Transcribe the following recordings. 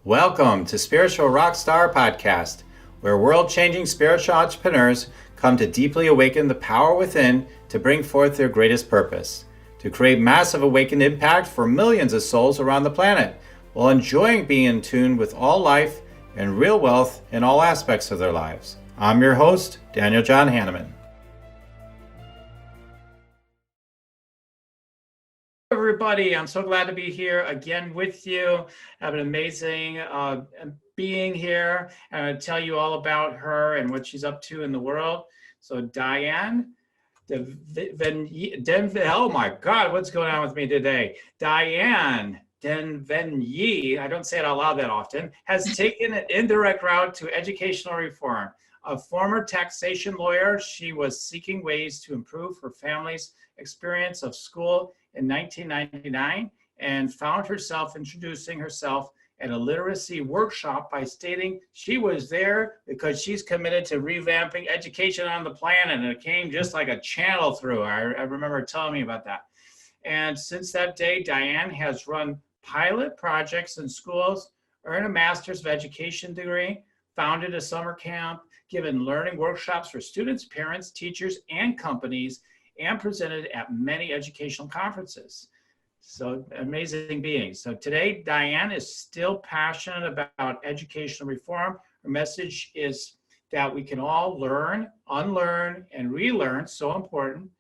Welcome to Spiritual Rockstar Podcast, where world-changing spiritual entrepreneurs come to deeply awaken the power within to bring forth their greatest purpose, to create massive awakened impact for millions of souls around the planet, while enjoying being in tune with all life and real wealth in all aspects of their lives. I'm your host, Daniel John Hanneman. Everybody, I'm so glad to be here again with you. I have an amazing being here, and I'll tell you all about her and what she's up to in the world. So Diane Devenyi, oh my God, what's going on with me today? Diane Devenyi, I don't say it out loud that often, has taken an indirect route to educational reform. A former taxation lawyer, she was seeking ways to improve her family's experience of school in 1999 and found herself introducing herself at a literacy workshop by stating she was there because she's committed to revamping education on the planet, and it came just like a channel through. I remember telling me about that. And since that day, Diane has run pilot projects in schools, earned a master's of education degree, founded a summer camp, given learning workshops for students, parents, teachers, and companies, and presented at many educational conferences. So amazing being. So today, Diane is still passionate about educational reform. Her message is that we can all learn, unlearn, and relearn, so important,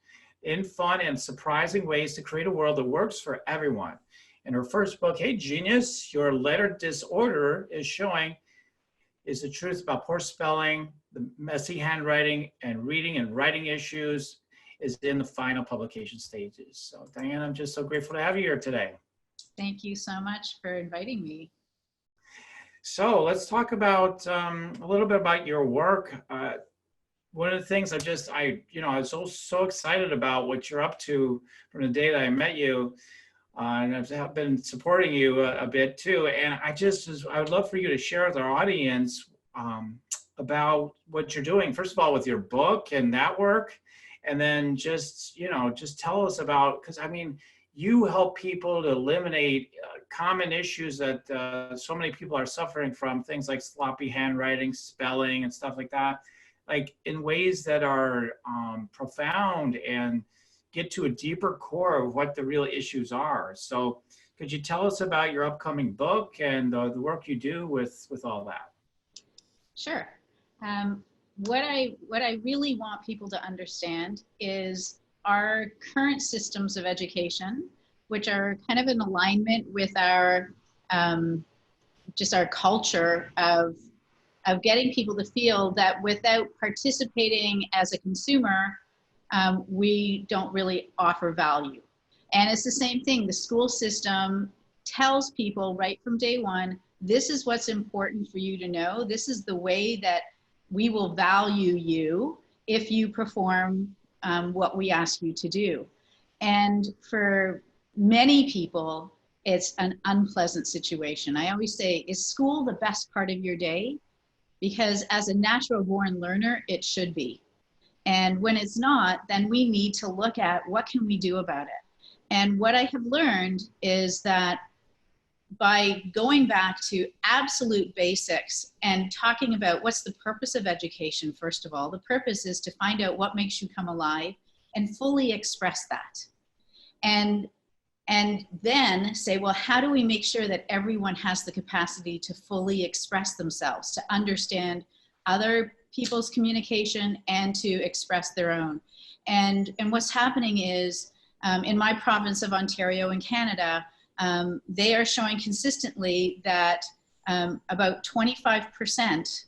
in fun and surprising ways to create a world that works for everyone. In her first book, Hey Genius, Your Letter Disorder is showing is the truth about poor spelling, the messy handwriting, and reading and writing issues is in the final publication stages. So Diane, I'm just so grateful to have you here today. Thank you so much for inviting me. So let's talk about a little bit about your work. One of the things I was so excited about what you're up to from the day that I met you, and I've been supporting you a bit too. And I would love for you to share with our audience about what you're doing. First of all, with your book and that work. And then just tell us about, because I mean, you help people to eliminate common issues that so many people are suffering from, things like sloppy handwriting, spelling, and stuff like that, like in ways that are profound and get to a deeper core of what the real issues are. So could you tell us about your upcoming book and the work you do with all that? Sure. What I really want people to understand is our current systems of education, which are kind of in alignment with our just our culture of getting people to feel that without participating as a consumer, we don't really offer value. And it's the same thing. The school system tells people right from day one, this is what's important for you to know. This is the way that we will value you if you perform what we ask you to do. And for many people, it's an unpleasant situation. I always say, is school the best part of your day? Because as a natural born learner, it should be. And when it's not, then we need to look at what can we do about it. And what I have learned is that by going back to absolute basics and talking about what's the purpose of education, first of all, the purpose is to find out what makes you come alive and fully express that. And then say, well, how do we make sure that everyone has the capacity to fully express themselves, to understand other people's communication and to express their own? And what's happening is in my province of Ontario in Canada, they are showing consistently that about 25%,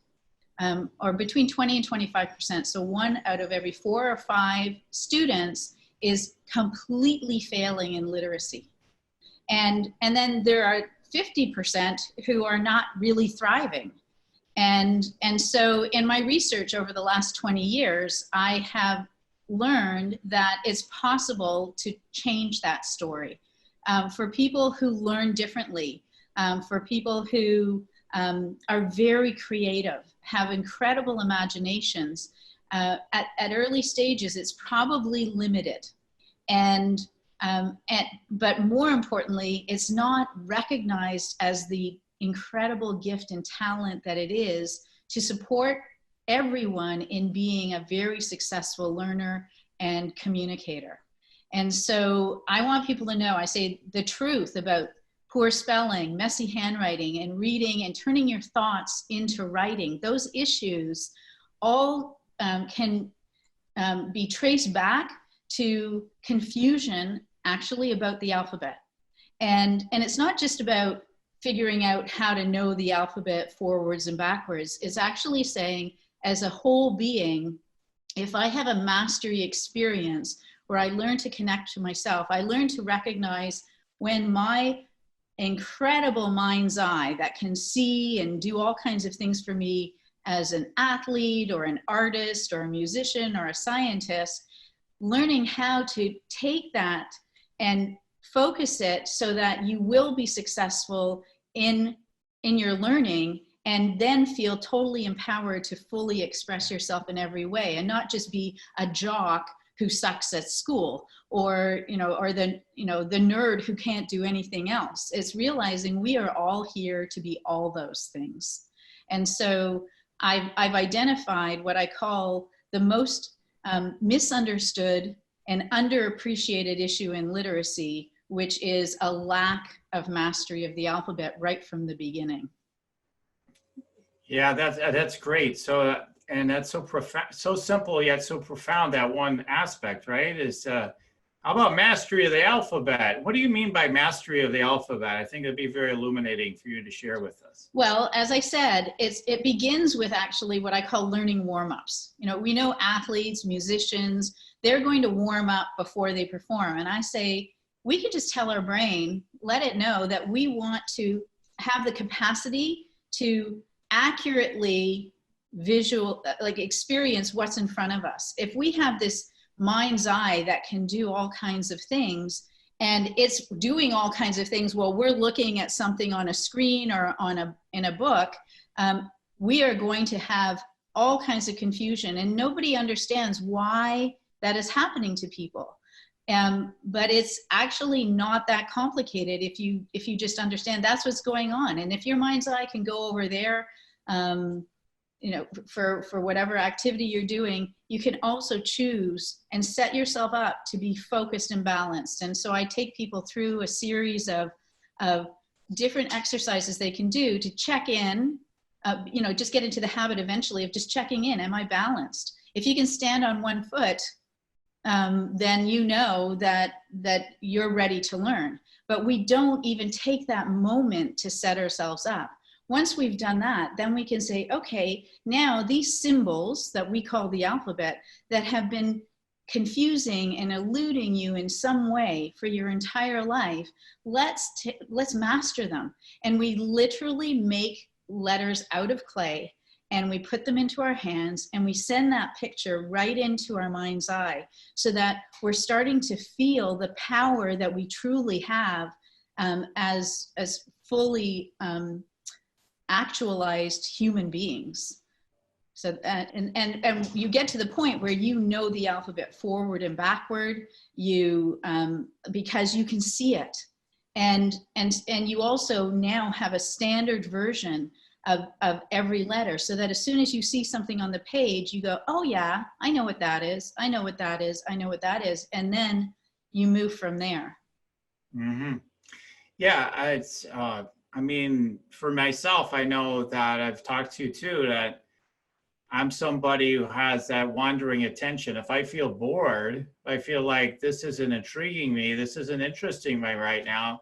or between 20 and 25%, so 1 out of every 4 or 5 students is completely failing in literacy. And then there are 50% who are not really thriving. And so in my research over the last 20 years, I have learned that it's possible to change that story. For people who learn differently, for people who are very creative, have incredible imaginations, at early stages, it's probably limited. But more importantly, it's not recognized as the incredible gift and talent that it is to support everyone in being a very successful learner and communicator. And so I want people to know, I say the truth about poor spelling, messy handwriting, and reading and turning your thoughts into writing. Those issues all can be traced back to confusion actually about the alphabet. And it's not just about figuring out how to know the alphabet forwards and backwards. It's actually saying, as a whole being, if I have a mastery experience where I learn to connect to myself, I learn to recognize when my incredible mind's eye that can see and do all kinds of things for me as an athlete or an artist or a musician or a scientist, learning how to take that and focus it so that you will be successful in your learning, and then feel totally empowered to fully express yourself in every way, and not just be a jock who sucks at school, or the nerd who can't do anything else. It's realizing we are all here to be all those things. And so I've identified what I call the most misunderstood and underappreciated issue in literacy, which is a lack of mastery of the alphabet right from the beginning. Yeah, that's great. So, and that's so profound, so simple yet so profound. That one aspect, right? Is how about mastery of the alphabet? What do you mean by mastery of the alphabet? I think it'd be very illuminating for you to share with us. Well, as I said, it begins with actually what I call learning warm-ups. We know athletes, musicians, they're going to warm up before they perform. And I say, we can just tell our brain, let it know that we want to have the capacity to accurately experience what's in front of us. If we have this mind's eye that can do all kinds of things, and it's doing all kinds of things while we're looking at something on a screen or in a book, we are going to have all kinds of confusion, and nobody understands why that is happening to people. But it's actually not that complicated if you just understand that's what's going on. And if your mind's eye can go over there, for whatever activity you're doing, you can also choose and set yourself up to be focused and balanced. And so I take people through a series of different exercises they can do to check in, just get into the habit eventually of just checking in. Am I balanced? If you can stand on one foot, then you know that you're ready to learn. But we don't even take that moment to set ourselves up. Once we've done that, then we can say, okay, now these symbols that we call the alphabet that have been confusing and eluding you in some way for your entire life, let's master them. And we literally make letters out of clay, and we put them into our hands, and we send that picture right into our mind's eye, so that we're starting to feel the power that we truly have as fully actualized human beings. So and you get to the point where you know the alphabet forward and backward, because you can see it, and you also now have a standard version of every letter, so that as soon as you see something on the page, you go, oh yeah, I know what that is, I know what that is, I know what that is, and then you move from there. Mm-hmm. Yeah, it's I mean, for myself, I know that I've talked to you too, that I'm somebody who has that wandering attention. If I feel bored, I feel like this isn't intriguing me, this isn't interesting me right now,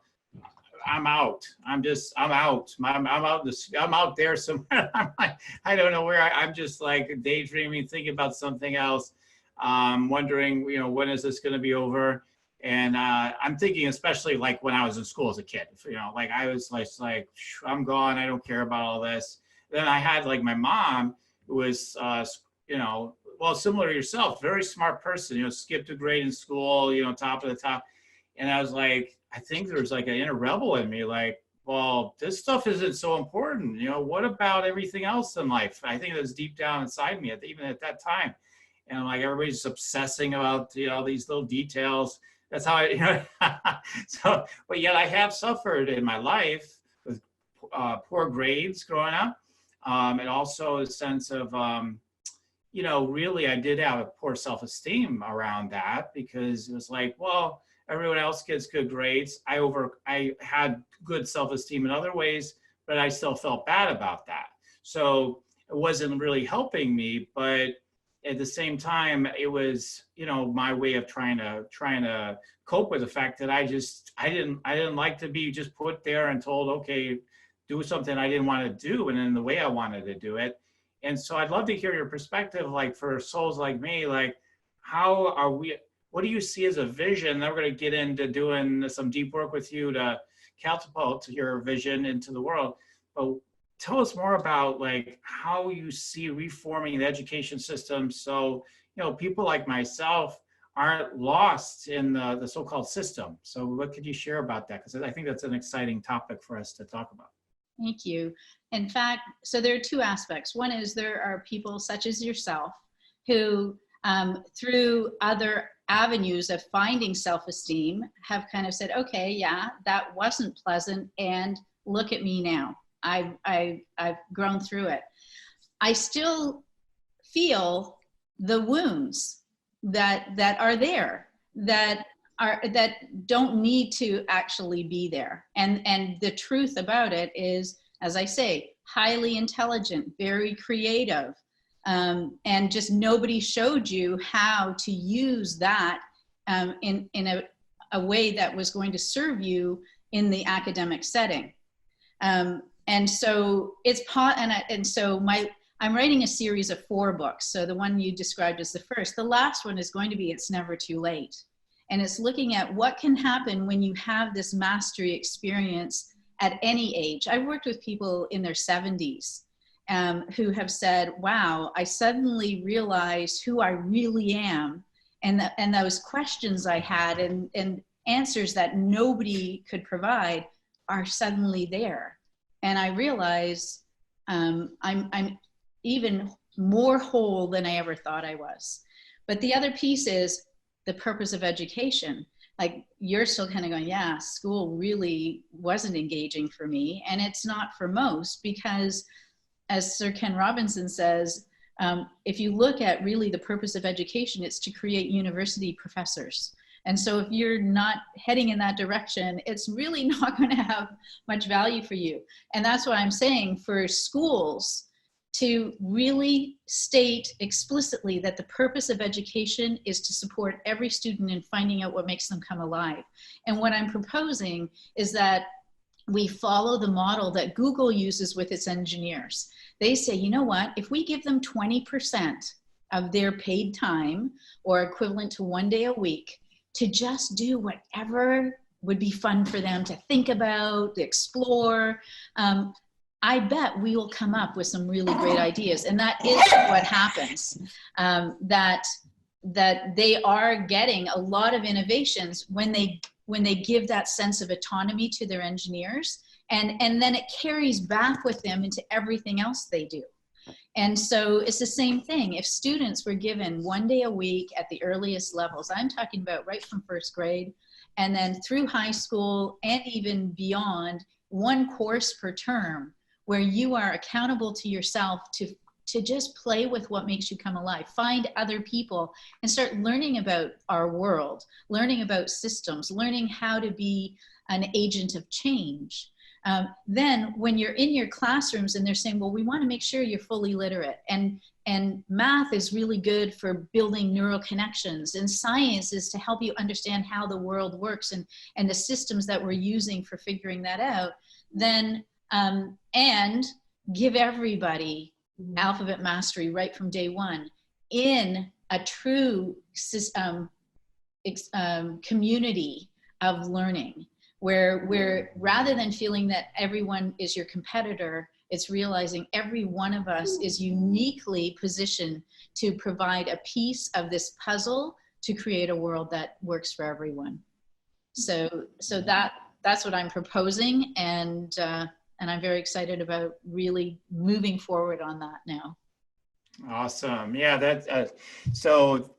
I'm out. I'm out. I'm out there somewhere. I don't know where. I'm just like daydreaming, thinking about something else, wondering, when is this going to be over? And I'm thinking, especially like when I was in school as a kid, like I was like, I'm gone. I don't care about all this. Then I had like my mom, who was, well, similar to yourself, very smart person, skipped a grade in school, top of the top. And I was like, I think there's like an inner rebel in me, like, well, this stuff isn't so important. What about everything else in life? I think it was deep down inside me, even at that time. And I'm like, everybody's obsessing about, these little details. That's how I, so, but yet I have suffered in my life with poor grades growing up, and also a sense of, you know, really I did have a poor self-esteem around that, because it was like, well, everyone else gets good grades. I had good self-esteem in other ways, but I still felt bad about that. So it wasn't really helping me, but at the same time, it was, you know, my way of trying to cope with the fact that I didn't like to be just put there and told, okay, do something I didn't want to do and in the way I wanted to do it. And so I'd love to hear your perspective, like for souls like me, like what do you see as a vision? Then we're going to get into doing some deep work with you to catapult your vision into the world. But tell us more about like how you see reforming the education system, so you know people like myself aren't lost in the so-called system. So what could you share about that? Because I think that's an exciting topic for us to talk about. Thank you. In fact, so there are two aspects. One is there are people such as yourself who, through other avenues of finding self-esteem, have kind of said, okay, yeah, that wasn't pleasant, and look at me now. I've grown through it. I still feel the wounds that are there, that don't need to actually be there. And the truth about it is, as I say, highly intelligent, very creative, and just nobody showed you how to use that in a way that was going to serve you in the academic setting. And so I'm writing a series of 4 books. So the one you described as the first, the last one is going to be It's Never Too Late. And it's looking at what can happen when you have this mastery experience at any age. I've worked with people in their 70s who have said, wow, I suddenly realized who I really am. And those questions I had and answers that nobody could provide are suddenly there. And I realize I'm even more whole than I ever thought I was. But the other piece is the purpose of education. Like, you're still kind of going, yeah, school really wasn't engaging for me. And it's not for most, because as Sir Ken Robinson says, if you look at really the purpose of education, it's to create university professors. And so if you're not heading in that direction, it's really not going to have much value for you. And that's what I'm saying, for schools to really state explicitly that the purpose of education is to support every student in finding out what makes them come alive. And what I'm proposing is that we follow the model that Google uses with its engineers. They say, you know what, if we give them 20% of their paid time, or equivalent to 1 day a week, to just do whatever would be fun for them to think about, to explore, I bet we will come up with some really great ideas. And that is what happens, that they are getting a lot of innovations when they give that sense of autonomy to their engineers, and then it carries back with them into everything else they do. And so it's the same thing. If students were given 1 day a week at the earliest levels, I'm talking about right from first grade, and then through high school and even beyond, 1 course per term, where you are accountable to yourself to just play with what makes you come alive, find other people, and start learning about our world, learning about systems, learning how to be an agent of change. Then when you're in your classrooms and they're saying, well, we want to make sure you're fully literate, and math is really good for building neural connections, and science is to help you understand how the world works and the systems that we're using for figuring that out, then and give everybody alphabet mastery right from day 1 in a true community of learning, where rather than feeling that everyone is your competitor, it's realizing every one of us is uniquely positioned to provide a piece of this puzzle to create a world that works for everyone. So that's what I'm proposing, and I'm very excited about really moving forward on that now. Awesome. Yeah, that so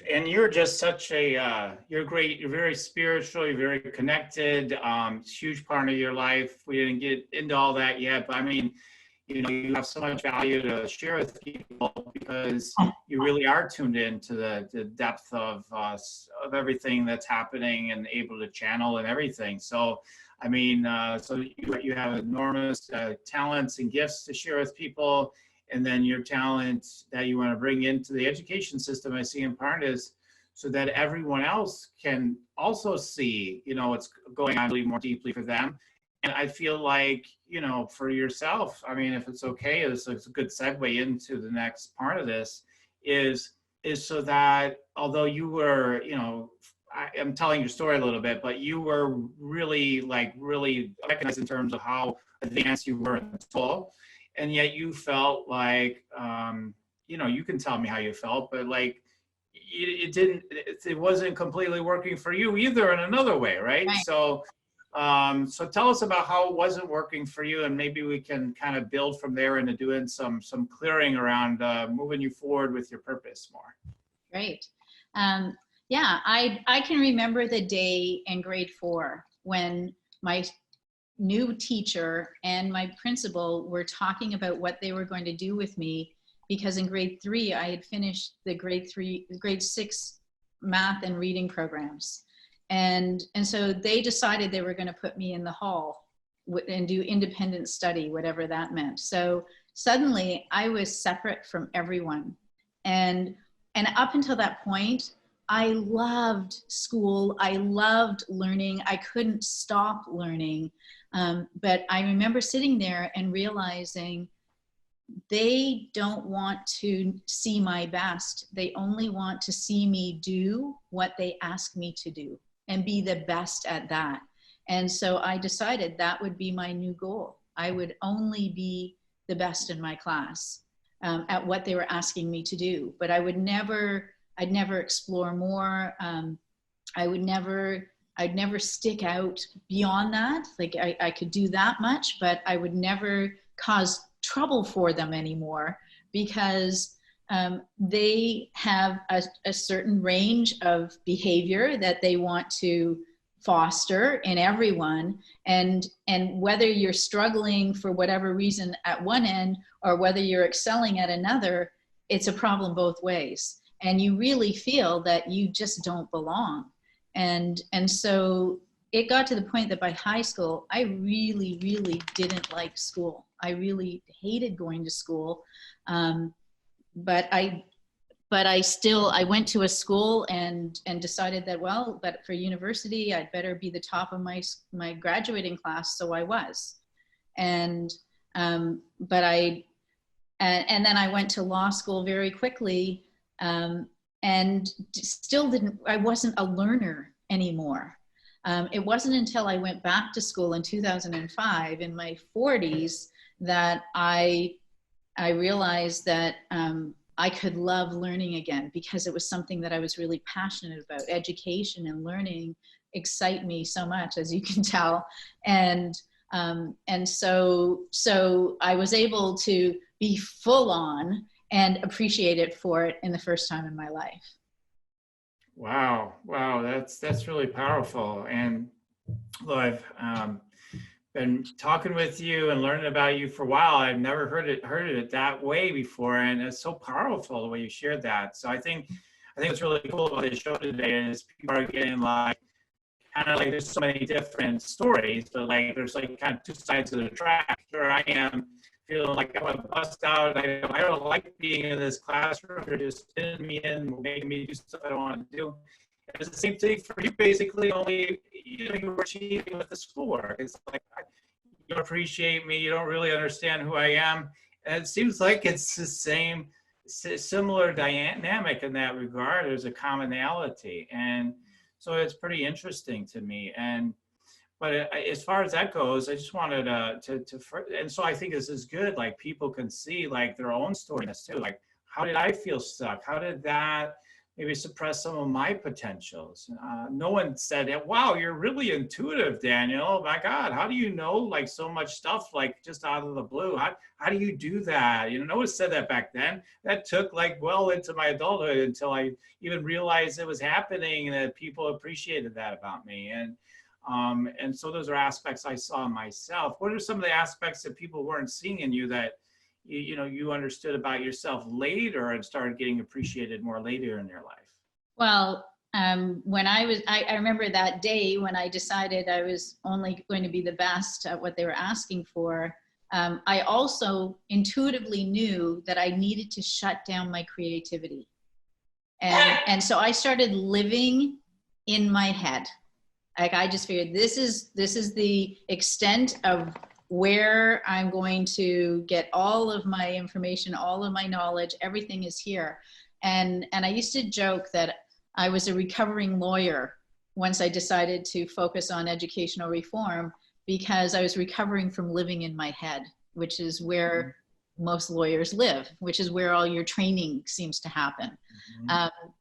and you're just such a you're great, you're very spiritual, you're very connected, huge part of your life. We didn't get into all that yet, but I mean, you have so much value to share with people because you really are tuned into the depth of everything that's happening and able to channel and everything. So I mean, so you have enormous talents and gifts to share with people, and then your talent that you want to bring into the education system, I see in part is so that everyone else can also see, what's going on really more deeply for them. And I feel like, for yourself, I mean, if it's okay, it's a good segue into the next part of this is so that although you were, I'm telling your story a little bit, but you were really recognized in terms of how advanced you were in school, and yet you felt like, you can tell me how you felt, but like it wasn't completely working for you either in another way, right? Right. So tell us about how it wasn't working for you, and maybe we can kind of build from there into doing some clearing around moving you forward with your purpose more. Great. Yeah, I can remember the day in grade 4 when my new teacher and my principal were talking about what they were going to do with me, because in grade 3 I had finished the grade 6 math and reading programs, and so they decided they were going to put me in the hall and do independent study, whatever that meant. So suddenly I was separate from everyone, and up until that point I loved school, I loved learning, I couldn't stop learning. But I remember sitting there and realizing they don't want to see my best. They only want to see me do what they ask me to do and be the best at that. And so I decided that would be my new goal. I would only be the best in my class at what they were asking me to do. But I'd never explore more. I'd never stick out beyond that. Like I could do that much, but I would never cause trouble for them anymore, because they have a certain range of behavior that they want to foster in everyone. And whether you're struggling for whatever reason at one end or whether you're excelling at another, it's a problem both ways. And you really feel that you just don't belong. And so it got to the point that by high school, I really, really didn't like school. I really hated going to school. But I went to a school and decided that, well, but for university, I'd better be the top of my graduating class. So I was. And then I went to law school very quickly. And still I wasn't a learner anymore. It wasn't until I went back to school in 2005 in my 40s that I realized that I could love learning again, because it was something that I was really passionate about. Education and learning excite me so much, as you can tell. And so I was able to be full on and appreciate it for it in the first time in my life. Wow, that's really powerful. And well, I've been talking with you and learning about you for a while. I've never heard it that way before, and it's so powerful the way you shared that. So I think what's really cool about this show today is people are getting like kind of like there's so many different stories, but like there's like kind of two sides of the track. Here I am feeling like I want to bust out. I don't like being in this classroom. They're just pinning me in, making me do stuff I don't want to do. It's the same thing for you, basically, only you were achieving with the schoolwork. It's like, you don't appreciate me, you don't really understand who I am. And it seems like it's the same, similar dynamic in that regard. There's a commonality. And so it's pretty interesting to me. But as far as that goes, I just wanted and so I think this is good. Like people can see like their own stories too. Like, how did I feel stuck? How did that maybe suppress some of my potentials. No one said, wow, you're really intuitive, Daniel. My God, how do you know like so much stuff, like just out of the blue? How do you do that? You know, no one said that back then. That took like well into my adulthood until I even realized it was happening and that people appreciated that about me. And so those are aspects I saw in myself. What are some of the aspects that people weren't seeing in you that you understood about yourself later and started getting appreciated more later in your life? Well, when I remember that day when I decided I was only going to be the best at what they were asking for. I also intuitively knew that I needed to shut down my creativity. And so I started living in my head. Like I just figured this is the extent of where I'm going to get all of my information, all of my knowledge, everything is here. And I used to joke that I was a recovering lawyer once I decided to focus on educational reform, because I was recovering from living in my head, which is where most lawyers live, which is where all your training seems to happen.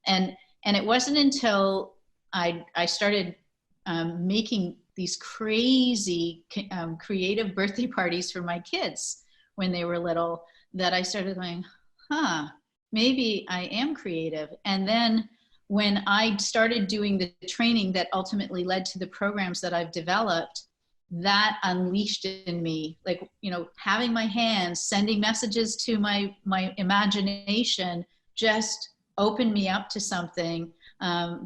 And it wasn't until I started making these crazy creative birthday parties for my kids when they were little that I started going, maybe I am creative. And then when I started doing the training that ultimately led to the programs that I've developed, that unleashed in me, like, having my hands, sending messages to my imagination just opened me up to something.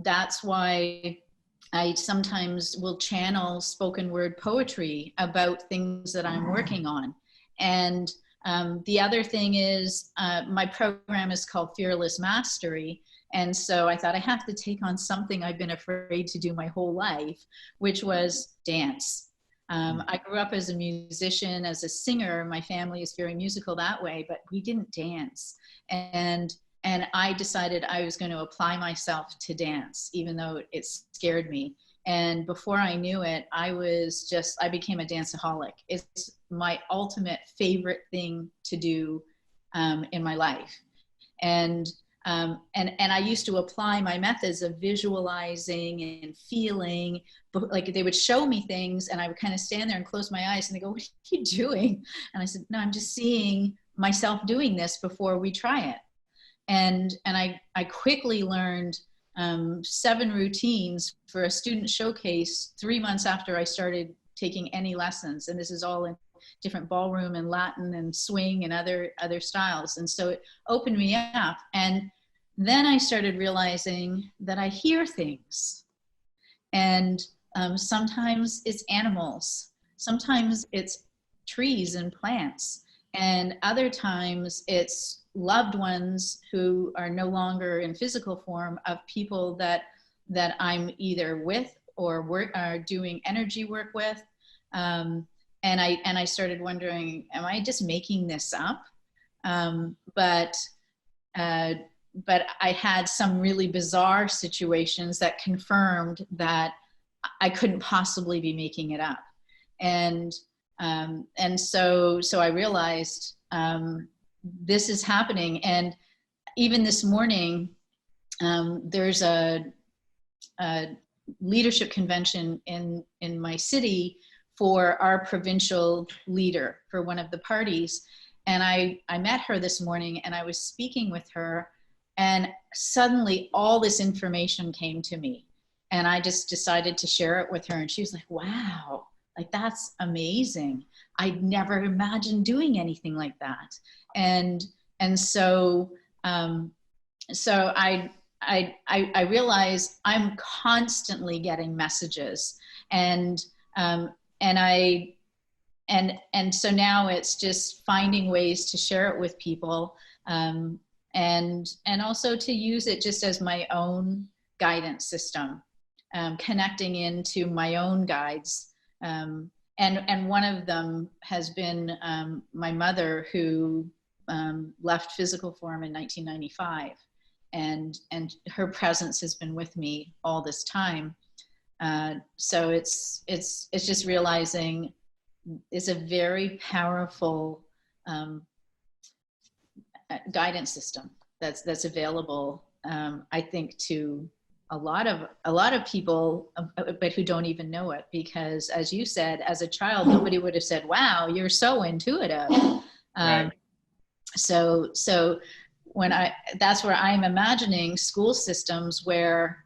That's why I sometimes will channel spoken word poetry about things that I'm working on. And the other thing is my program is called Fearless Mastery. And so I thought I have to take on something I've been afraid to do my whole life, which was dance. I grew up as a musician, as a singer. My family is very musical that way, but we didn't dance. And I decided I was going to apply myself to dance, even though it scared me. And before I knew it, I became a danceaholic. It's my ultimate favorite thing to do in my life. And I used to apply my methods of visualizing and feeling, like they would show me things and I would kind of stand there and close my eyes and they go, "What are you doing?" And I said, "No, I'm just seeing myself doing this before we try it." And I quickly learned 7 routines for a student showcase 3 months after I started taking any lessons. And this is all in different ballroom and Latin and swing and other styles. And so it opened me up. And then I started realizing that I hear things. And sometimes it's animals. Sometimes it's trees and plants. And other times it's loved ones who are no longer in physical form, of people that I'm either with or are doing energy work with. And I started wondering, am I just making this up? But I had some really bizarre situations that confirmed that I couldn't possibly be making it up. And so I realized this is happening. And even this morning, there's a leadership convention in my city for our provincial leader for one of the parties. And I met her this morning and I was speaking with her, and suddenly all this information came to me and I just decided to share it with her. And she was like, "Wow, like that's amazing. I'd never imagined doing anything like that." And so I realize I'm constantly getting messages, and so now it's just finding ways to share it with people, and also to use it just as my own guidance system, connecting into my own guides. And one of them has been my mother, who left physical form in 1995. And her presence has been with me all this time. So it's just realizing it's a very powerful guidance system that's available I think, to a lot of people, but who don't even know it, because as you said, as a child, nobody would have said, wow, you're so intuitive. Right. So that's where I'm imagining school systems where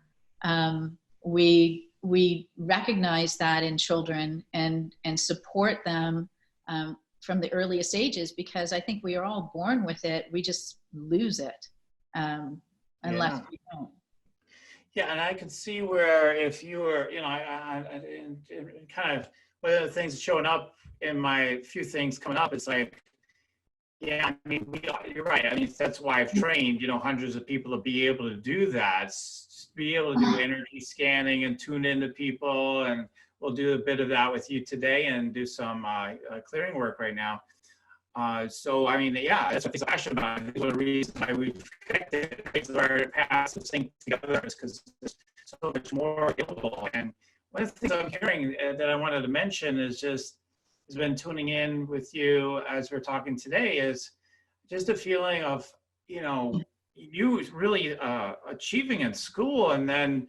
we recognize that in children and support them from the earliest ages, because I think we are all born with it. We just lose it unless we don't. Yeah, and I could see where if you were, you know, and kind of one of the things showing up in my few things coming up, it's like, yeah, I mean, you're right. I mean, that's why I've trained, you know, hundreds of people to be able to do that, be able to do energy scanning and tune into people. And we'll do a bit of that with you today and do some clearing work right now. So, I mean, yeah, that's what I'm passionate about. It's one of the reasons why we've connected, because our paths and sync together is because there's so much more available. And one of the things I'm hearing that I wanted to mention is just, has been tuning in with you as we're talking today, is just a feeling of, you know, you really achieving in school, and then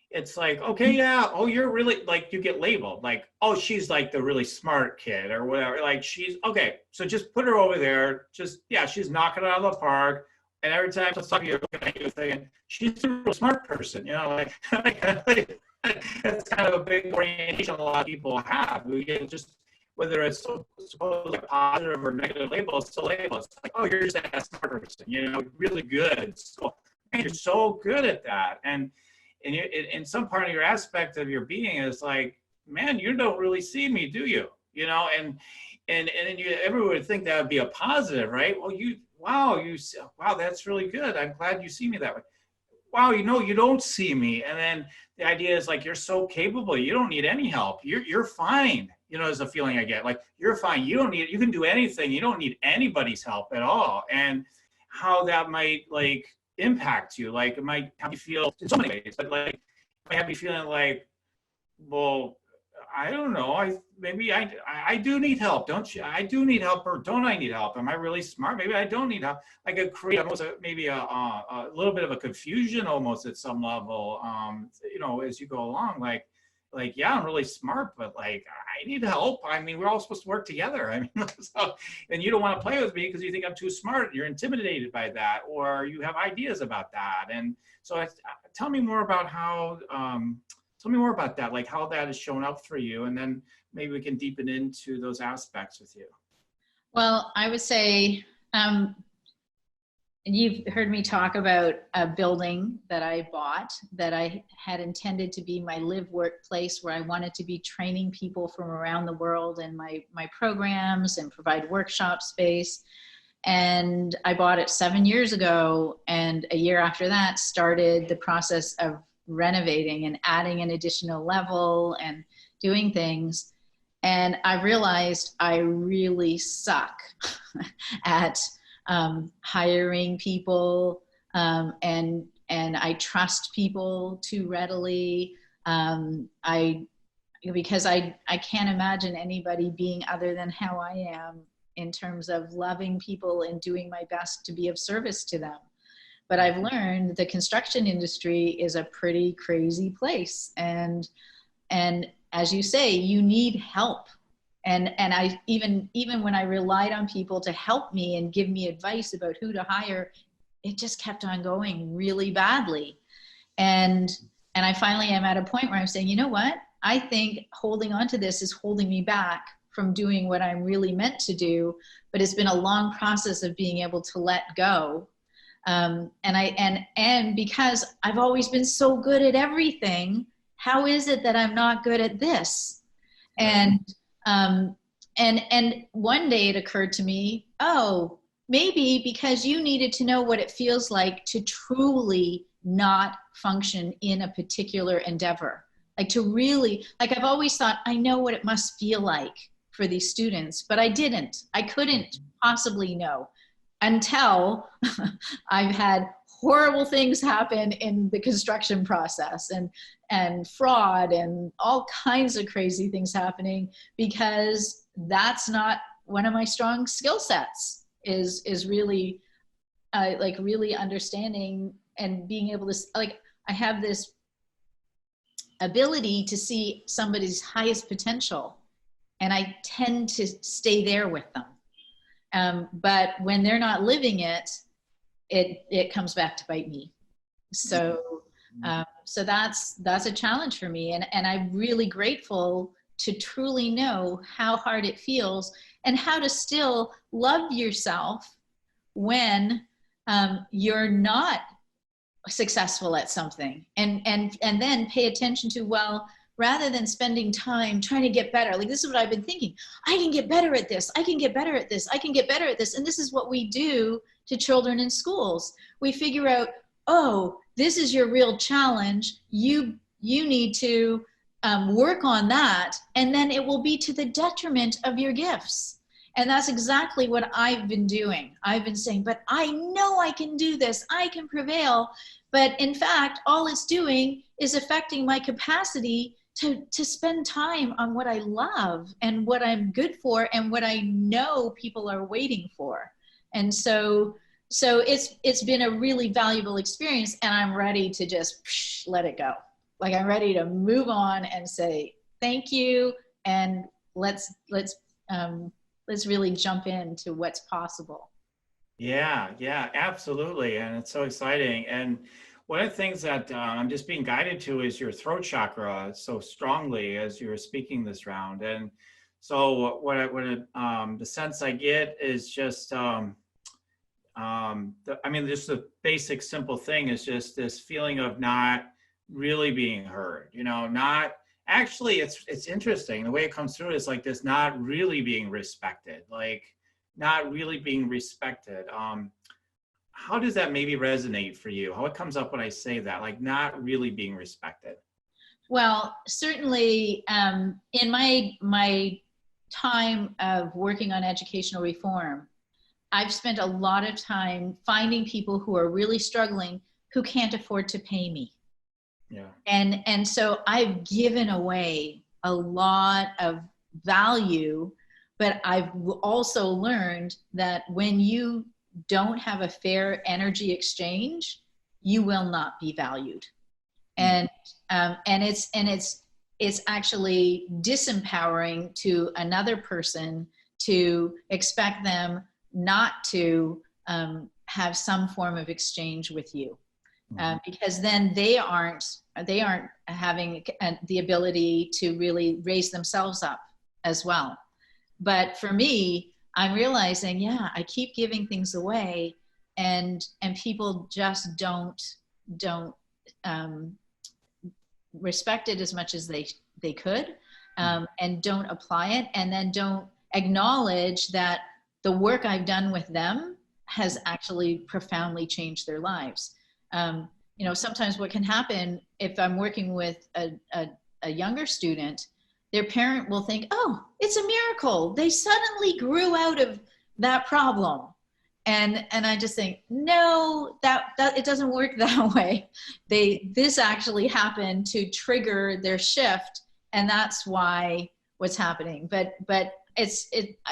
it's like, okay, yeah, oh, you're really, like, you get labeled, like, oh, she's like the really smart kid or whatever, like, she's, okay, so just put her over there, just, yeah, she's knocking it out of the park, and every time you're looking at you thinking, she's a real smart person, you know, like, that's kind of a big orientation a lot of people have. We get just, whether it's supposedly a positive or negative label, it's a label. It's like, oh, you're just a smart person, you know, really good. So, man, you're so good at that. And in some part of your aspect of your being is like, man, you don't really see me, do you? You know, and everyone would think that would be a positive, right? Well, wow, that's really good. I'm glad you see me that way. Wow, you know, you don't see me. And then the idea is like, you're so capable, you don't need any help. You're fine. You know, is a feeling I get, like, you're fine. You can do anything. You don't need anybody's help at all. And how that might, like, impact you. Like, it might have you feel in so many ways, but like, it might have you feeling like, well, I don't know. I do need help, don't you? I do need help, or don't I need help? Am I really smart? Maybe I don't need help. I could create almost maybe a little bit of a confusion almost at some level, you know, as you go along, like, yeah, I'm really smart, but like, I need help. I mean, we're all supposed to work together. I mean, so, and you don't want to play with me because you think I'm too smart. You're intimidated by that, or you have ideas about that. And so tell me more about how, tell me more about that, like how that has shown up for you, and then maybe we can deepen into those aspects with you. Well, I would say, you've heard me talk about a building that I bought that I had intended to be my live workplace, where I wanted to be training people from around the world in my programs and provide workshop space. And I bought it 7 years ago, and a year after that started the process of renovating and adding an additional level and doing things. And I realized I really suck at hiring people, and I trust people too readily. Because I can't imagine anybody being other than how I am in terms of loving people and doing my best to be of service to them. But I've learned the construction industry is a pretty crazy place. And as you say, you need help. And I even when I relied on people to help me and give me advice about who to hire, it just kept on going really badly. And I finally am at a point where I'm saying, you know what? I think holding on to this is holding me back from doing what I'm really meant to do. But it's been a long process of being able to let go. And because I've always been so good at everything, how is it that I'm not good at this? And one day it occurred to me, oh, maybe because you needed to know what it feels like to truly not function in a particular endeavor. Like to really, like I've always thought, I know what it must feel like for these students, but I couldn't possibly know until I've had horrible things happen in the construction process and fraud and all kinds of crazy things happening, because that's not one of my strong skill sets is really like really understanding and being able to, like, I have this ability to see somebody's highest potential, and I tend to stay there with them. But when they're not living it, it comes back to bite me. So so that's a challenge for me, and I'm really grateful to truly know how hard it feels and how to still love yourself when you're not successful at something, and then pay attention to, well, rather than spending time trying to get better, like, this is what I've been thinking, I can get better at this, I can get better at this, I can get better at this. And this is what we do to children in schools. We figure out, oh, this is your real challenge, you need to work on that, and then it will be to the detriment of your gifts. And that's exactly what I've been doing. I've been saying, but I know I can do this, I can prevail. But in fact, all it's doing is affecting my capacity to spend time on what I love and what I'm good for and what I know people are waiting for. And so it's been a really valuable experience, and I'm ready to just let it go. Like, I'm ready to move on and say thank you, and let's really jump into what's possible. Yeah, absolutely. And it's so exciting. And one of the things that I'm just being guided to is your throat chakra so strongly as you're speaking this round. And so the sense I get is just, just the basic simple thing is just this feeling of not really being heard, not actually, it's interesting. The way it comes through is like this, not really being respected, like not really being respected. How does that maybe resonate for you? How it comes up when I say that, like not really being respected? Well, certainly in my time of working on educational reform, I've spent a lot of time finding people who are really struggling who can't afford to pay me. Yeah. And so I've given away a lot of value, but I've also learned that when you don't have a fair energy exchange, you will not be valued. And it's actually disempowering to another person to expect them not to have some form of exchange with you, because then they aren't having the ability to really raise themselves up as well. But for me, I'm realizing, I keep giving things away, and people just don't respect it as much as they could, and don't apply it, and then don't acknowledge that the work I've done with them has actually profoundly changed their lives. Sometimes what can happen if I'm working with a younger student, their parent will think, oh, it's a miracle, they suddenly grew out of that problem. And I just think, no, that it doesn't work that way. This actually happened to trigger their shift, and that's why what's happening. But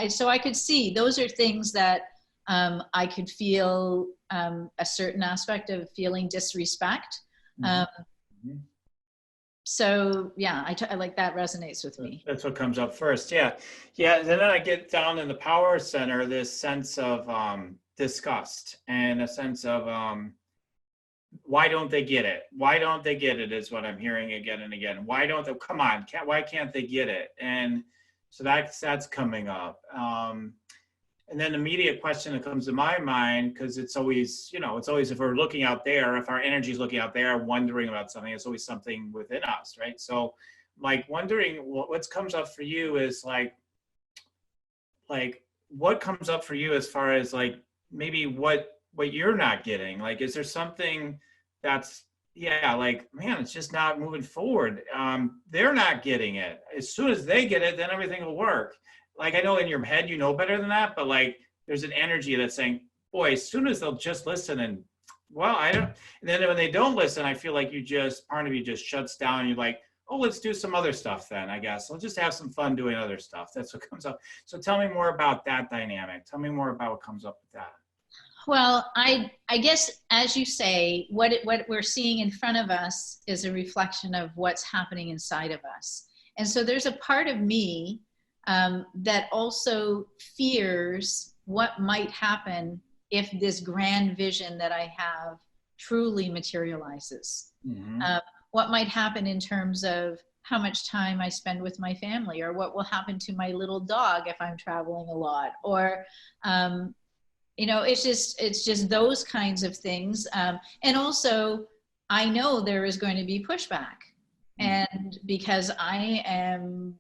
so I could see those are things that I could feel a certain aspect of feeling disrespect. So I like that resonates with me. That's what comes up first. Yeah. And then I get down in the power center, this sense of disgust and a sense of why don't they get it? Why don't they get it is what I'm hearing again and again. Why don't they? Come on, why can't they get it? And so that's coming up. And then the immediate question that comes to my mind, because it's always if we're looking out there, if our energy is looking out there, wondering about something, it's always something within us, right? So, like wondering what comes up for you is like what comes up for you as far as like maybe what you're not getting. Like, is there something that's like, man, it's just not moving forward. They're not getting it. As soon as they get it, then everything will work. Like, I know in your head, you know better than that, but like, there's an energy that's saying, boy, as soon as they'll just listen and, I don't, and then when they don't listen, I feel like part of you just shuts down and you're like, oh, let's do some other stuff then, I guess. Let's just have some fun doing other stuff. That's what comes up. So tell me more about that dynamic. Tell me more about what comes up with that. Well, I guess, as you say, what we're seeing in front of us is a reflection of what's happening inside of us. And so there's a part of me that also fears what might happen if this grand vision that I have truly materializes. Mm-hmm. What might happen in terms of how much time I spend with my family, or what will happen to my little dog if I'm traveling a lot, or you know, it's just those kinds of things. And also, I know there is going to be pushback, and because I am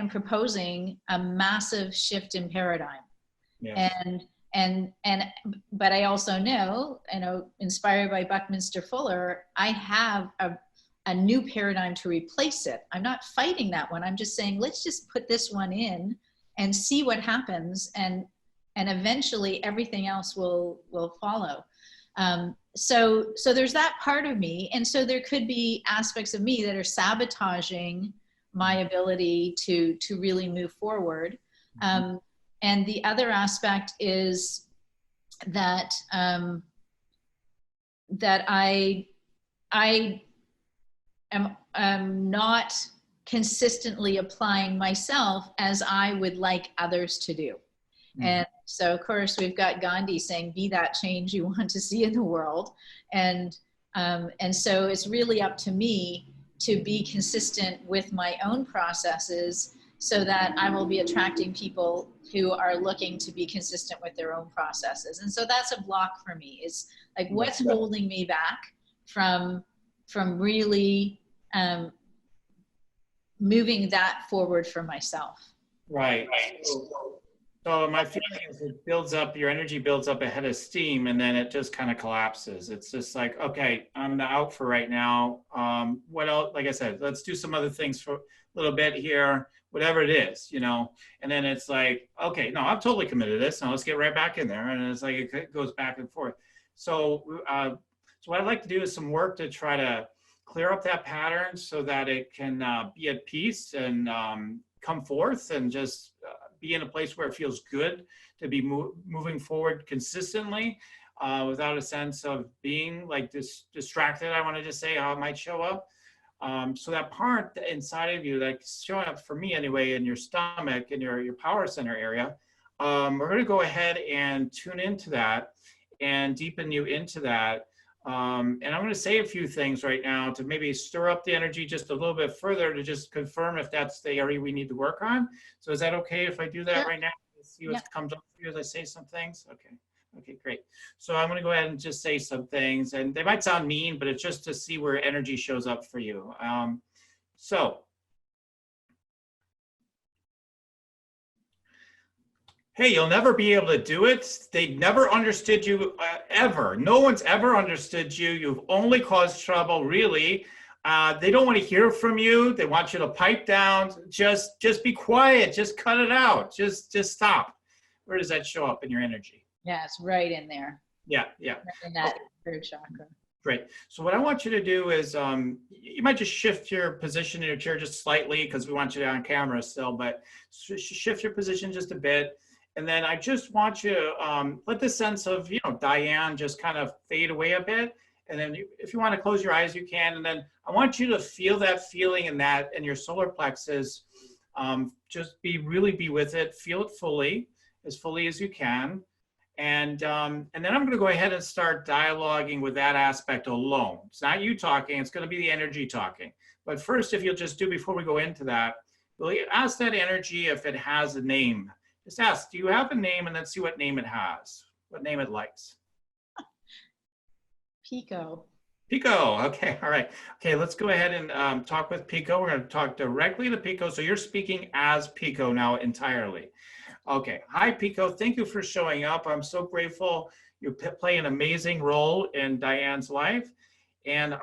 proposing a massive shift in paradigm. Yes. But I also know, you know, inspired by Buckminster Fuller, I have a new paradigm to replace it. I'm not fighting that one. I'm just saying, let's just put this one in and see what happens, and eventually everything else will follow. So there's that part of me, and so there could be aspects of me that are sabotaging my ability to really move forward. And the other aspect is that that I am not consistently applying myself as I would like others to do. And so, of course, we've got Gandhi saying, "Be that change you want to see in the world." And so it's really up to me to be consistent with my own processes, so that I will be attracting people who are looking to be consistent with their own processes. And so that's a block for me, is like, what's holding me back from really moving that forward for myself. Right. So my feeling is it builds up, your energy builds up a head of steam, and then it just kind of collapses. It's just like, okay, I'm out for right now. What else? Like I said, let's do some other things for a little bit here, whatever it is, you know. And then it's like, okay, no, I'm totally committed to this. Now let's get right back in there. And it's like, it goes back and forth. So, so what I'd like to do is some work to try to clear up that pattern so that it can be at peace and come forth and just be in a place where it feels good to be moving forward consistently without a sense of being like distracted. I want to just say how it might show up. So that part inside of you that's showing up for me anyway in your stomach, in your power center area, we're going to go ahead and tune into that and deepen you into that. And I'm going to say a few things right now to maybe stir up the energy just a little bit further to just confirm if that's the area we need to work on. So is that okay if I do that right now? See what comes up for you as I say some things? Okay. Okay, great. So I'm going to go ahead and just say some things, and they might sound mean, but it's just to see where energy shows up for you. Hey, you'll never be able to do it. They never understood you ever. No one's ever understood you. You've only caused trouble, really. They don't want to hear from you. They want you to pipe down. Just be quiet. Just cut it out. Just stop. Where does that show up in your energy? Yeah, it's right in there. Yeah. Right in that third chakra. Great. So what I want you to do is, you might just shift your position in your chair just slightly because we want you on camera still, but shift your position just a bit. And then I just want you to let the sense of, you know, Diane just kind of fade away a bit. And then if you want to close your eyes, you can. And then I want you to feel that feeling in your solar plexus. Just really be with it. Feel it fully as you can. And then I'm going to go ahead and start dialoguing with that aspect alone. It's not you talking. It's going to be the energy talking. But first, if you'll just do, before we go into that, will you ask that energy if it has a name? Just ask, do you have a name? And then see what name it has, what name it likes. Pico. Pico, okay, all right. Okay, let's go ahead and talk with Pico. We're going to talk directly to Pico. So you're speaking as Pico now entirely. Okay, hi Pico, thank you for showing up. I'm so grateful. You play an amazing role in Diane's life. And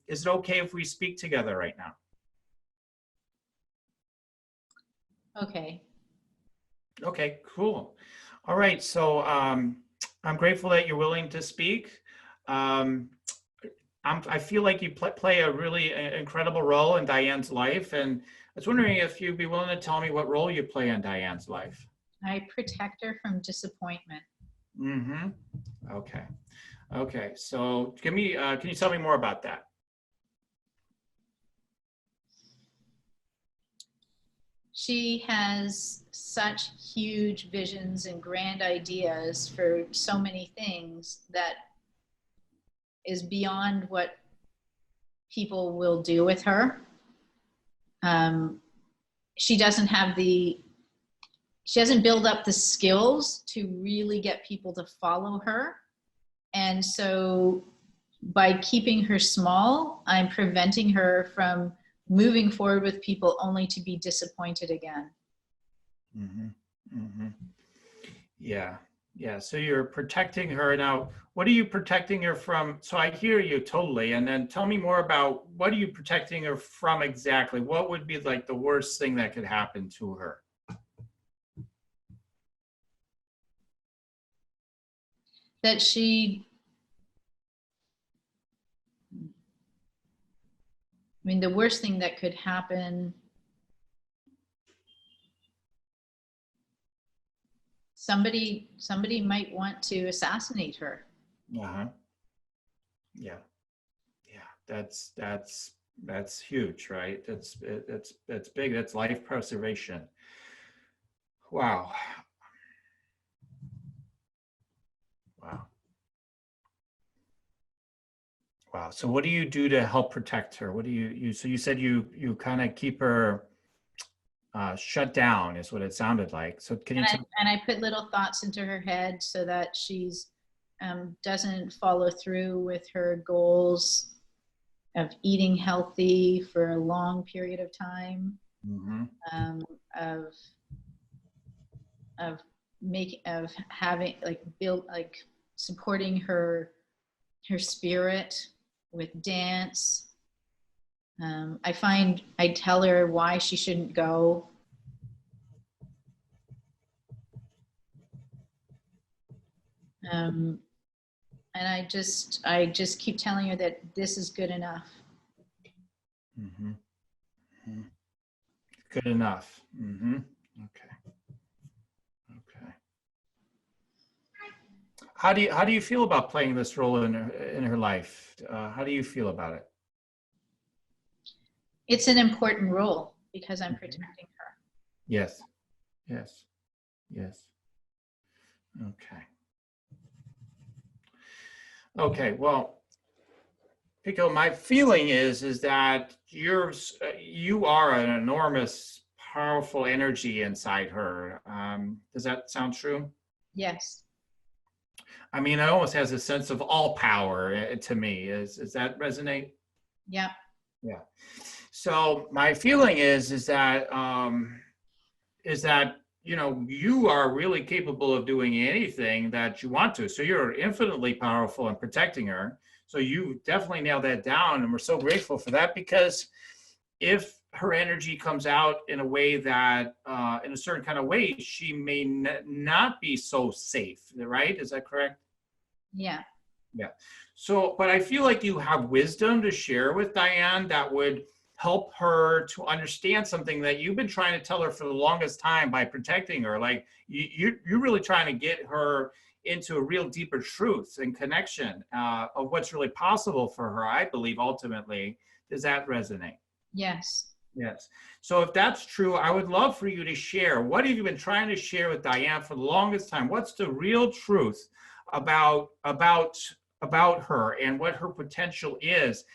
is it okay if we speak together right now? Okay. Okay, cool. All right, so I'm grateful that you're willing to speak. I feel like you play a really incredible role in Diane's life, and I was wondering if you'd be willing to tell me what role you play in Diane's life. I protect her from disappointment. Mm-hmm. Okay. Okay. So give me, can you tell me more about that? She has such huge visions and grand ideas for so many things that is beyond what people will do with her. Um, she doesn't have she doesn't build up the skills to really get people to follow her. And so by keeping her small, I'm preventing her from moving forward with people only to be disappointed again. Mm-hmm. Mm-hmm. Yeah. Yeah. So you're protecting her. Now, what are you protecting her from? So I hear you totally. And then tell me more about what are you protecting her from exactly? What would be like the worst thing that could happen to her? That I mean, the worst thing that could happen, somebody might want to assassinate her. Uh-huh. Yeah. Yeah. That's huge, right? That's big. That's life preservation. Wow. Wow. Wow. So what do you do to help protect her? What do you so you said you kind of keep her shut down is what it sounded like. So can you tell? And I put little thoughts into her head so that she's doesn't follow through with her goals of eating healthy for a long period of time, Mm-hmm. um, of of of having like build like supporting her spirit with dance. I tell her why she shouldn't go. Um, and I just keep telling her that this is good enough. Mm-hmm. Mm-hmm. Good enough. Mm-hmm. Okay. Okay. How do you feel about playing this role in her life? How do you feel about it? It's an important role because I'm Mhm. protecting her. Yes. Yes. Yes. Okay. Okay. Well, Pico, my feeling is that you are an enormous, powerful energy inside her. Does that sound true? Yes. I mean, it almost has a sense of all power to me. Is that resonate? Yep. Yeah. So my feeling is that you know you are really capable of doing anything that you want to. So you're infinitely powerful in protecting her. So you definitely nailed that down, and we're so grateful for that because if her energy comes out in a way that in a certain kind of way, she may not be so safe. Right? Is that correct? Yeah. Yeah. So, but I feel like you have wisdom to share with Diane that would help her to understand something that you've been trying to tell her for the longest time by protecting her. Like you're really trying to get her into a real deeper truth and connection of what's really possible for her, I believe, ultimately. Does that resonate? Yes. Yes. So if that's true, I would love for you to share. What have you been trying to share with Diane for the longest time? What's the real truth about her and what her potential is,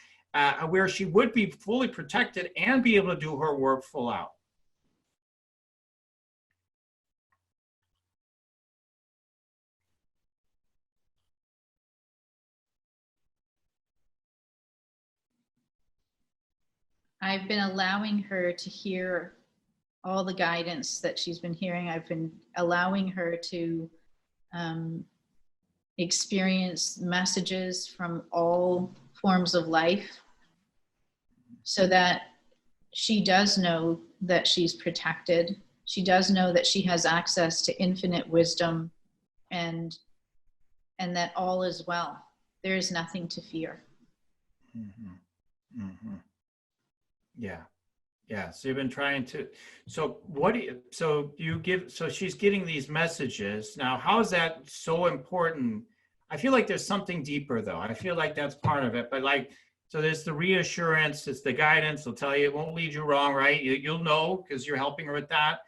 where she would be fully protected and be able to do her work full out? I've been allowing her to hear all the guidance that she's been hearing. I've been allowing her to um, experience messages from all forms of life so that she does know that she's protected. She does know that she has access to infinite wisdom and that all is well. There is nothing to fear. Mm-hmm. Mm-hmm. Yeah. Yeah. So you've been trying to. So what do you? So you give. So she's getting these messages now. How is that so important? I feel like there's something deeper though. I feel like that's part of it. But like, so there's the reassurance, it's the guidance. They'll tell you it won't lead you wrong, right? You'll know because you're helping her with that.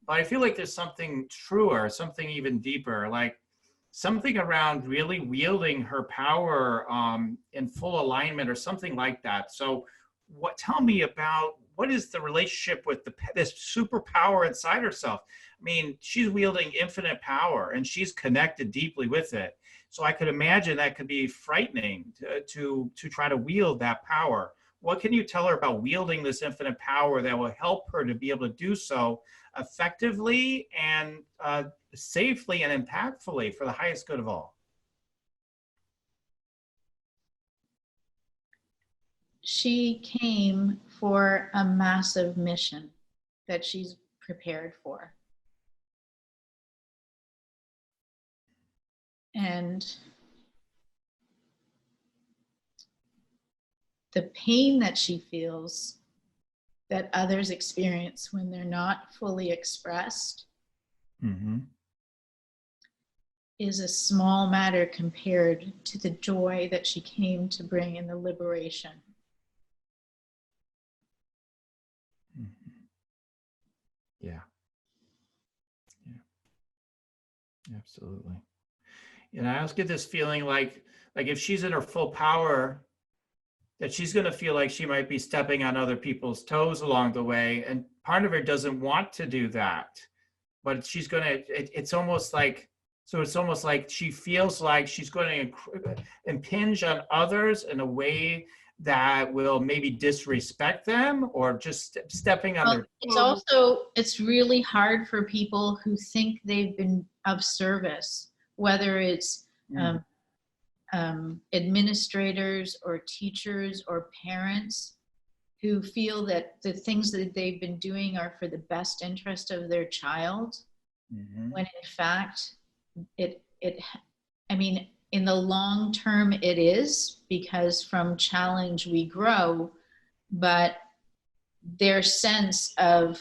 But I feel like there's something truer, something even deeper, like something around really wielding her power in full alignment or something like that. So what, tell me about what is the relationship with this superpower inside herself? I mean, she's wielding infinite power and she's connected deeply with it. So I could imagine that could be frightening to try to wield that power. What can you tell her about wielding this infinite power that will help her to be able to do so effectively and safely and impactfully for the highest good of all? She came for a massive mission that she's prepared for. And the pain that she feels that others experience when they're not fully expressed is a small matter compared to the joy that she came to bring in the liberation. Yeah. Yeah, absolutely. And I also get this feeling like if she's in her full power, that she's going to feel like she might be stepping on other people's toes along the way. And part of her doesn't want to do that, but she's going to, it's almost like, so it's almost like she feels like she's going to impinge on others in a way that will maybe disrespect them or just stepping on their toes. It's also, it's really hard for people who think they've been of service, whether it's administrators or teachers or parents who feel that the things that they've been doing are for the best interest of their child, when in fact I mean, in the long term it is, because from challenge we grow, but their sense of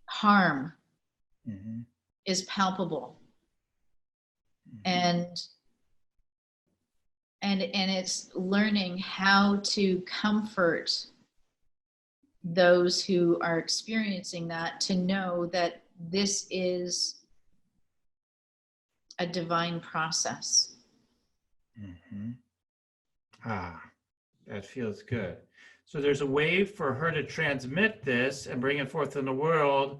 harm is palpable. And it's learning how to comfort those who are experiencing that, to know that this is a divine process. That feels good. So there's a way for her to transmit this and bring it forth in the world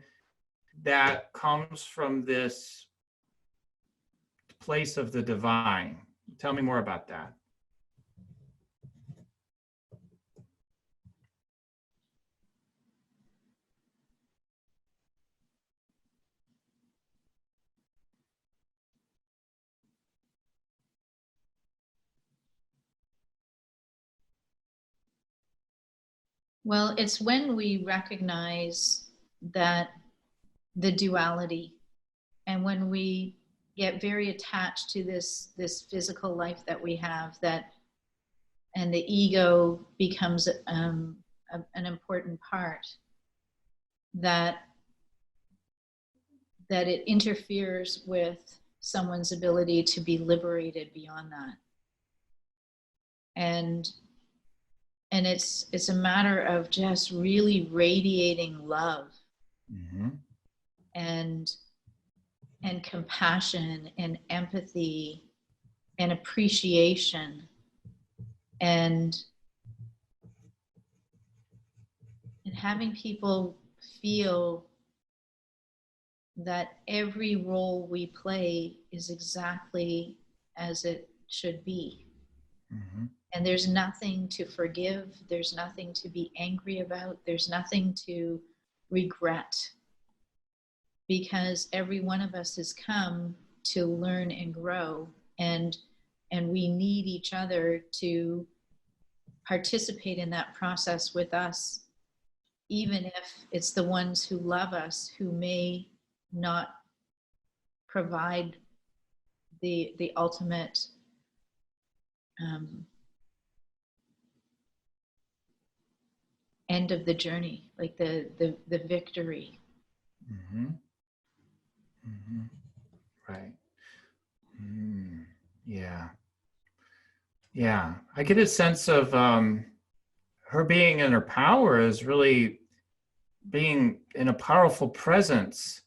that comes from this place of the divine. Tell me more about that. Well, it's when we recognize that the duality, and when we get very attached to this physical life that we have, that, and the ego becomes an important part, that it interferes with someone's ability to be liberated beyond that. And it's a matter of just really radiating love and compassion and empathy and appreciation and having people feel that every role we play is exactly as it should be. And there's nothing to forgive, there's nothing to be angry about, there's nothing to regret, because every one of us has come to learn and grow, and we need each other to participate in that process with us, even if it's the ones who love us who may not provide the ultimate end of the journey, like the victory. Right. Yeah, I get a sense of her being in her power is really being in a powerful presence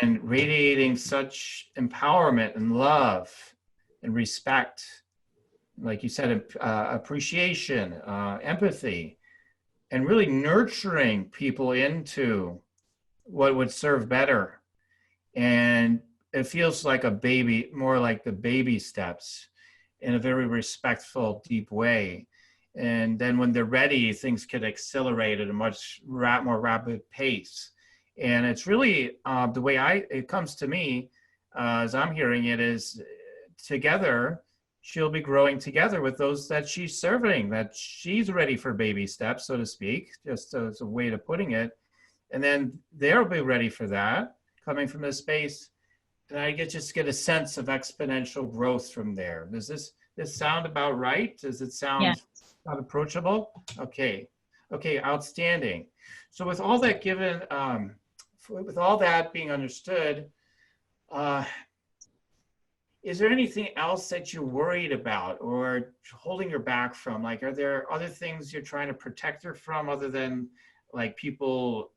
and radiating such empowerment and love and respect, like you said, appreciation, empathy, and really nurturing people into what would serve better. And it feels like a baby, more like the baby steps in a very respectful, deep way. And then when they're ready, things can accelerate at a much more rapid pace. And it's really the way it comes to me, as I'm hearing it, is together, she'll be growing together with those that she's serving, that she's ready for baby steps, so to speak, just as a way of putting it. And then they'll be ready for that coming from this space. And I just get a sense of exponential growth from there. Does this sound about right? Does it Yeah. sound not approachable? Okay. Okay, outstanding. So with all that given, with all that being understood, is there anything else that you're worried about or holding her back from? Like, are there other things you're trying to protect her from other than like people,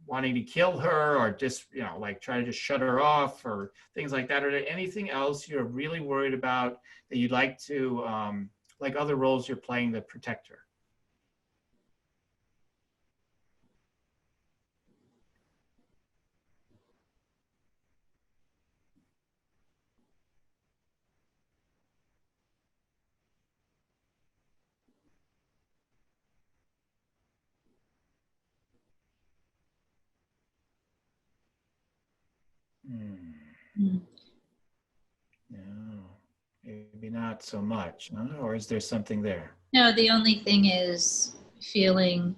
wanting to kill her or just, like try to just shut her off or things like that? Are there anything else you're really worried about that you'd like to, like other roles you're playing to protect her? Hmm. Mm. No, maybe not so much, huh? Or is there something there? No, the only thing is feeling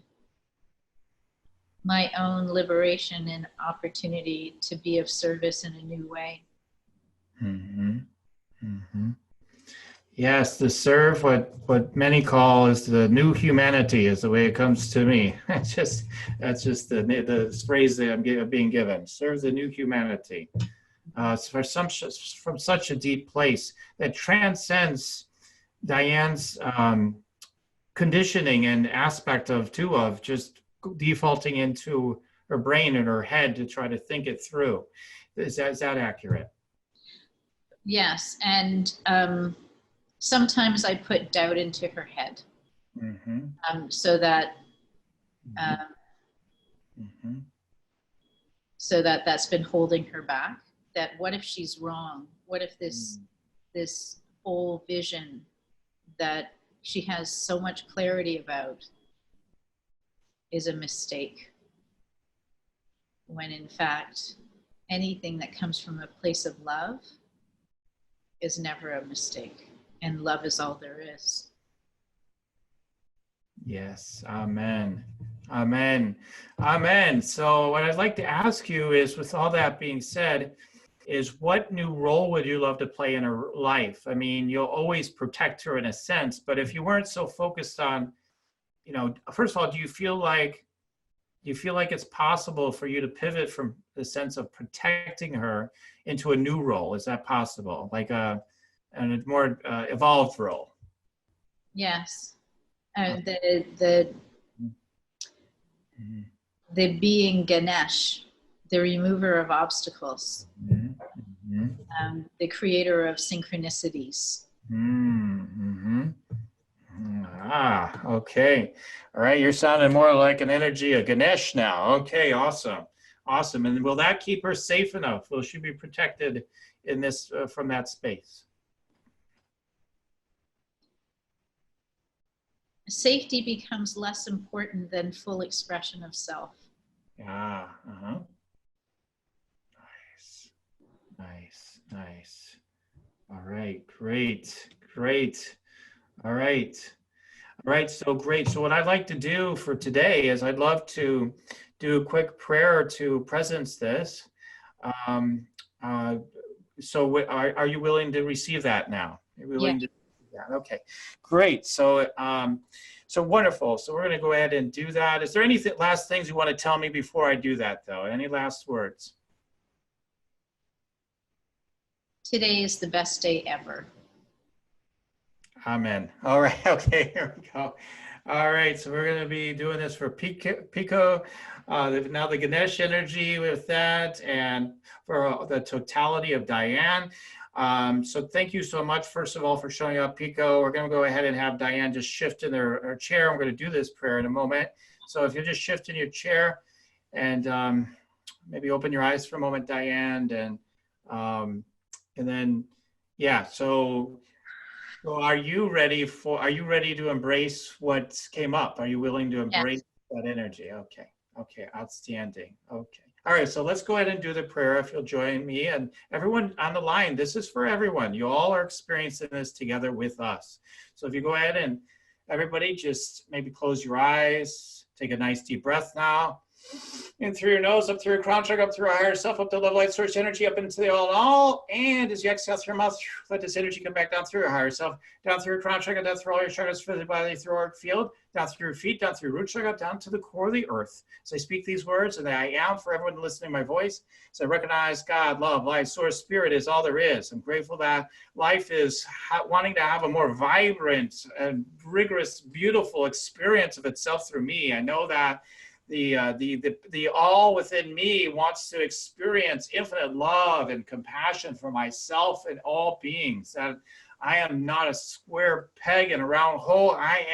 my own liberation and opportunity to be of service in a new way. Mm-hmm. Mm-hmm. Yes, the serve, what many call is the new humanity, is the way it comes to me. That's just the phrase that I'm being given. Serve the new humanity. From such a deep place that transcends Diane's conditioning and aspect of just defaulting into her brain and her head to try to think it through. Is that accurate? Yes, and sometimes I put doubt into her head, Mm-hmm. so that Mm-hmm. so that that's been holding her back. That what if she's wrong? What if this whole vision that she has so much clarity about is a mistake? When in fact, anything that comes from a place of love is never a mistake, and love is all there is. Yes, amen. Amen. Amen. So what I'd like to ask you is, with all that being said, is what new role would you love to play in her life? I mean, you'll always protect her in a sense, but if you weren't so focused on, first of all, do you feel like it's possible for you to pivot from the sense of protecting her into a new role? Is that possible? Like a more evolved role? Yes. The Mm-hmm. being Ganesh, the remover of obstacles, Mm-hmm. the creator of synchronicities. Mm-hmm. Ah, okay. All right, you're sounding more like an energy of Ganesh now. Okay, awesome. Awesome. And will that keep her safe enough? Will she be protected in this from that space? Safety becomes less important than full expression of self. Ah, uh-huh. Nice. Nice. Nice. All right, great. Great. All right. All right, so great. So what I'd like to do for today is I'd love to do a quick prayer to presence this. Um, uh, so are you willing to receive that now? Are you willing to? Yeah. Okay, great. So so wonderful. So we're going to go ahead and do that. Is there any last things you want to tell me before I do that, though? Any last words? Today is the best day ever. Amen. All right. Okay. Here we go. All right. So we're going to be doing this for Pico. Now the Ganesh energy with that, and for the totality of Diane. So thank you so much, first of all, for showing up, Pico. We're going to go ahead and have Diane just shift in her chair. I'm going to do this prayer in a moment. So if you just shift in your chair and maybe open your eyes for a moment, Diane, and then, yeah. So are you ready to embrace what came up? Are you willing to embrace that energy? Okay. Okay. Outstanding. Okay. All right. So let's go ahead and do the prayer if you'll join me, and everyone on the line. This is for everyone. You all are experiencing this together with us. So if you go ahead and everybody just maybe close your eyes, take a nice deep breath now. In through your nose, up through your crown chakra, up through our higher self, up to love, light, source energy, up into the all in all. And as you exhale through your mouth, let this energy come back down through your higher self, down through your crown chakra, down through all your chakras, through the body, through our field, down through your feet, down through your root chakra, down to the core of the earth. So I speak these words, and I am for everyone listening to my voice. So I recognize God, love, light, source, spirit is all there is. I'm grateful that life is wanting to have a more vibrant and rigorous, beautiful experience of itself through me. I know that the all within me wants to experience infinite love and compassion for myself and all beings. That I am not a square peg in a round hole. I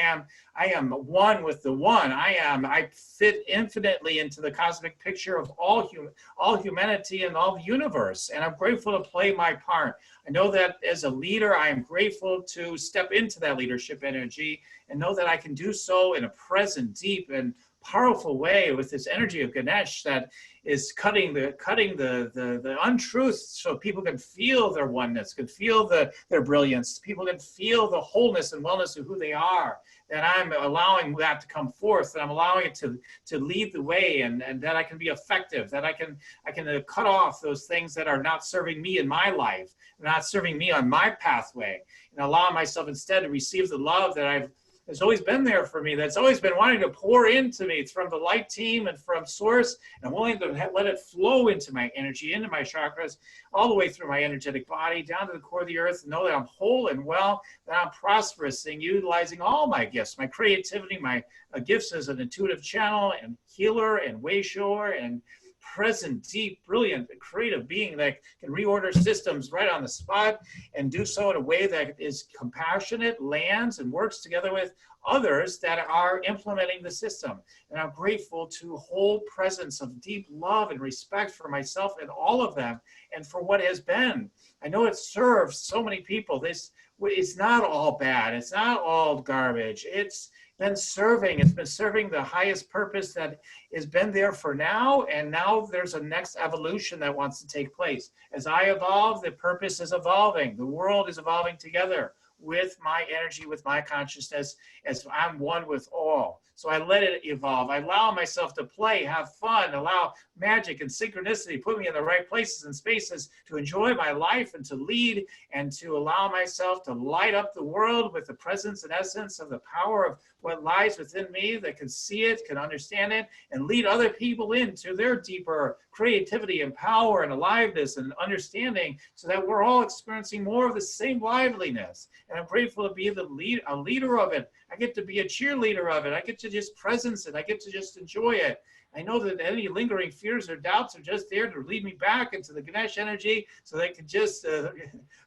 am one with the one. I fit infinitely into the cosmic picture of all humanity and all the universe. And I'm grateful to play my part. I know that as a leader, I am grateful to step into that leadership energy and know that I can do so in a present, deep, and powerful way with this energy of Ganesh that is cutting the untruths so people can feel their oneness, can feel their brilliance. People can feel the wholeness and wellness of who they are. And I'm allowing that to come forth, and I'm allowing it to lead the way, and that I can be effective, that I can cut off those things that are not serving me in my life, not serving me on my pathway, and allow myself instead to receive the love that has always been there for me, that's always been wanting to pour into me from the light team and from source. And I'm willing to let it flow into my energy, into my chakras, all the way through my energetic body, down to the core of the earth, and know that I'm whole and well, that I'm prosperous, and utilizing all my gifts, my creativity, my gifts as an intuitive channel and healer and way shower and present, deep, brilliant, creative being that can reorder systems right on the spot and do so in a way that is compassionate, lands, and works together with others that are implementing the system. And I'm grateful to hold presence of deep love and respect for myself and all of them, and for what has been. I know it serves so many people. It's not all bad. It's not all garbage. It's been serving the highest purpose that has been there for now, and now there's a next evolution that wants to take place. As I evolve, the purpose is evolving. The world is evolving together with my energy, with my consciousness, as I'm one with all. So I let it evolve. I allow myself to play, have fun, allow magic and synchronicity, put me in the right places and spaces to enjoy my life and to lead, and to allow myself to light up the world with the presence and essence of the power of what lies within me, that can see it, can understand it, and lead other people into their deeper creativity and power and aliveness and understanding, so that we're all experiencing more of the same liveliness. And I'm grateful to be a leader of it. I get to be a cheerleader of it. I get to just presence it. I get to just enjoy it. I know that any lingering fears or doubts are just there to lead me back into the Ganesh energy, so they can just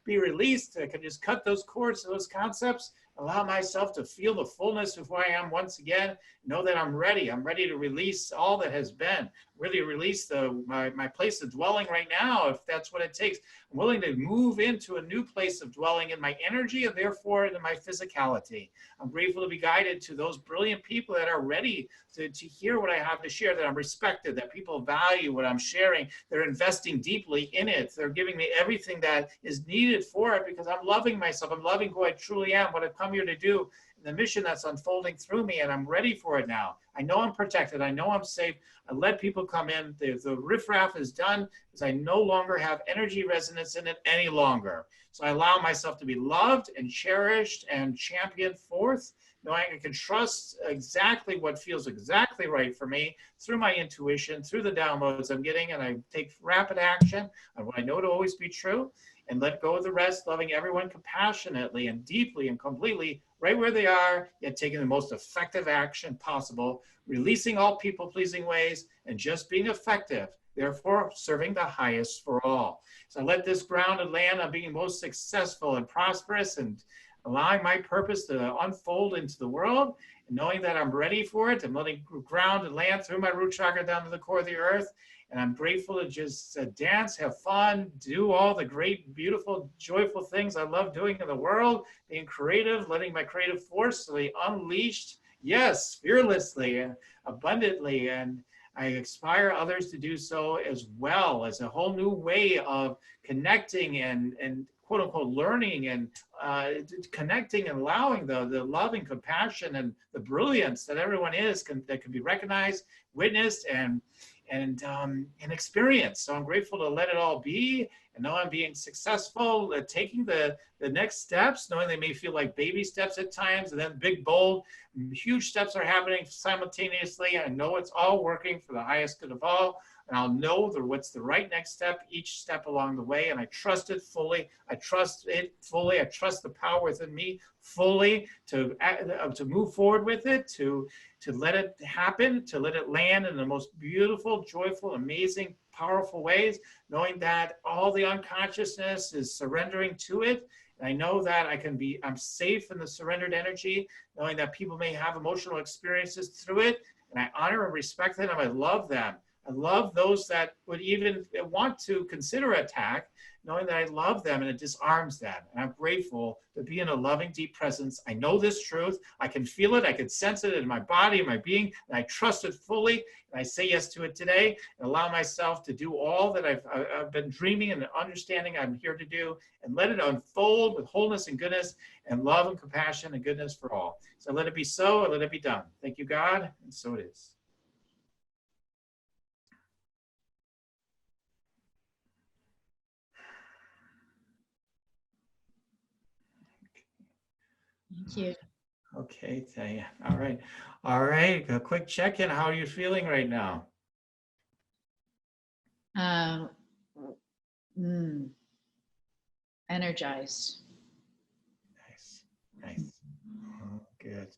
be released. I can just cut those cords to those concepts, allow myself to feel the fullness of who I am once again, know that I'm ready. I'm ready to release all that has been, really release my place of dwelling right now, if that's what it takes. I'm willing to move into a new place of dwelling in my energy, and therefore in my physicality. I'm grateful to be guided to those brilliant people that are ready to hear what I have to share, that I'm respected, that people value what I'm sharing. They're investing deeply in it. They're giving me everything that is needed for it, because I'm loving myself. I'm loving who I truly am, what I've come here to do, the mission that's unfolding through me, and I'm ready for it now. I know I'm protected. I know I'm safe. I let people come in. The riffraff is done, because I no longer have energy resonance in it any longer. So I allow myself to be loved and cherished and championed forth, knowing I can trust exactly what feels exactly right for me through my intuition, through the downloads I'm getting, and I take rapid action on what I know to always be true, and let go of the rest, loving everyone compassionately and deeply and completely right where they are, yet taking the most effective action possible, releasing all people-pleasing ways, and just being effective, therefore serving the highest for all. So I let this grounded land on being most successful and prosperous and allowing my purpose to unfold into the world, and knowing that I'm ready for it. I'm letting ground and land through my root chakra down to the core of the earth. And I'm grateful to just dance, have fun, do all the great, beautiful, joyful things I love doing in the world, being creative, letting my creative force be unleashed, yes, fearlessly and abundantly. And I inspire others to do so as well, as a whole new way of connecting and quote unquote learning and connecting and allowing the love and compassion and the brilliance that everyone is that can be recognized, witnessed, and experience. So I'm grateful to let it all be, and know I'm being successful at taking the next steps, knowing they may feel like baby steps at times, and then big, bold, huge steps are happening simultaneously. I know it's all working for the highest good of all, and I'll know what's the right next step each step along the way, and I trust it fully. I trust it fully. I trust the power within me fully to move forward with it, to let it happen, to let it land in the most beautiful, joyful, amazing, powerful ways, knowing that all the unconsciousness is surrendering to it. And I know that I'm safe in the surrendered energy, knowing that people may have emotional experiences through it, and I honor and respect them, and I love them. I love those that would even want to consider attack, knowing that I love them and it disarms them. And I'm grateful to be in a loving, deep presence. I know this truth. I can feel it. I can sense it in my body, in my being, and I trust it fully. And I say yes to it today and allow myself to do all that I've been dreaming and understanding I'm here to do, and let it unfold with wholeness and goodness and love and compassion and goodness for all. So let it be so, and let it be done. Thank you, God, and so it is. Thank you. Okay, Diane. All right. All right. A quick check-in. How are you feeling right now? Energized. Nice. Nice. Oh, good.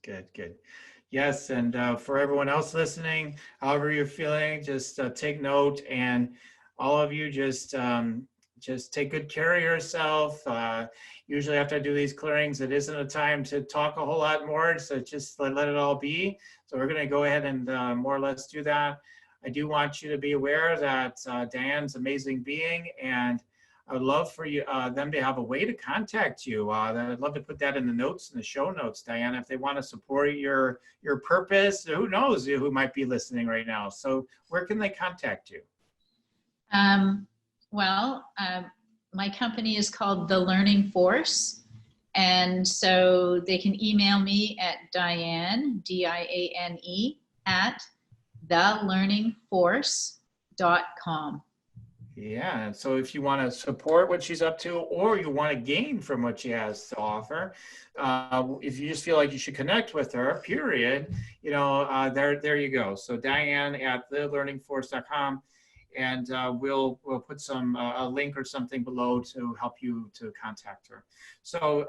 Yes, and for everyone else listening, however you're feeling, just take note, and all of you just take good care of yourself. Usually after I do these clearings, it isn't a time to talk a whole lot more, so just let it all be. So we're going to go ahead and more or less do that. I do want you to be aware that Diane's an amazing being, and I would love for you them to have a way to contact you. I'd love to put that in the notes, in the show notes, Diane, if they want to support your purpose. Who knows who might be listening right now? So where can they contact you? My company is called The Learning Force. And so they can email me at Diane, D-I-A-N-E, at thelearningforce.com. Yeah, and so if you want to support what she's up to, or you want to gain from what she has to offer, if you just feel like you should connect with her, period, there you go. So Diane at thelearningforce.com. And we'll put a link or something below to help you to contact her. So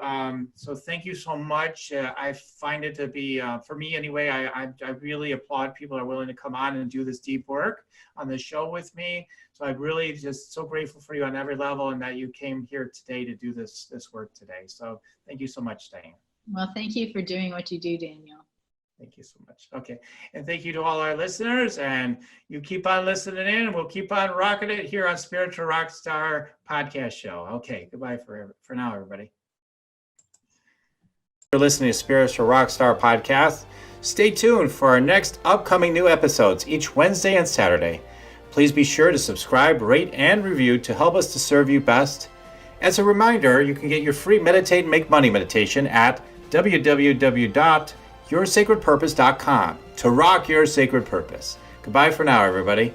thank you so much. I find it to be, for me anyway, I really applaud people that are willing to come on and do this deep work on the show with me. So I'm really just so grateful for you on every level, and that you came here today to do this work today. So thank you so much, Diane. Well, thank you for doing what you do, Daniel. Thank you so much. Okay. And thank you to all our listeners, and you keep on listening in, and we'll keep on rocking it here on Spiritual Rockstar podcast show. Okay. Goodbye for now, everybody. You're listening to Spiritual Rockstar podcast. Stay tuned for our next upcoming new episodes each Wednesday and Saturday. Please be sure to subscribe, rate, and review to help us to serve you best. As a reminder, you can get your free Meditate and Make Money meditation at www.yoursacredpurpose.com to rock your sacred purpose. Goodbye for now, everybody.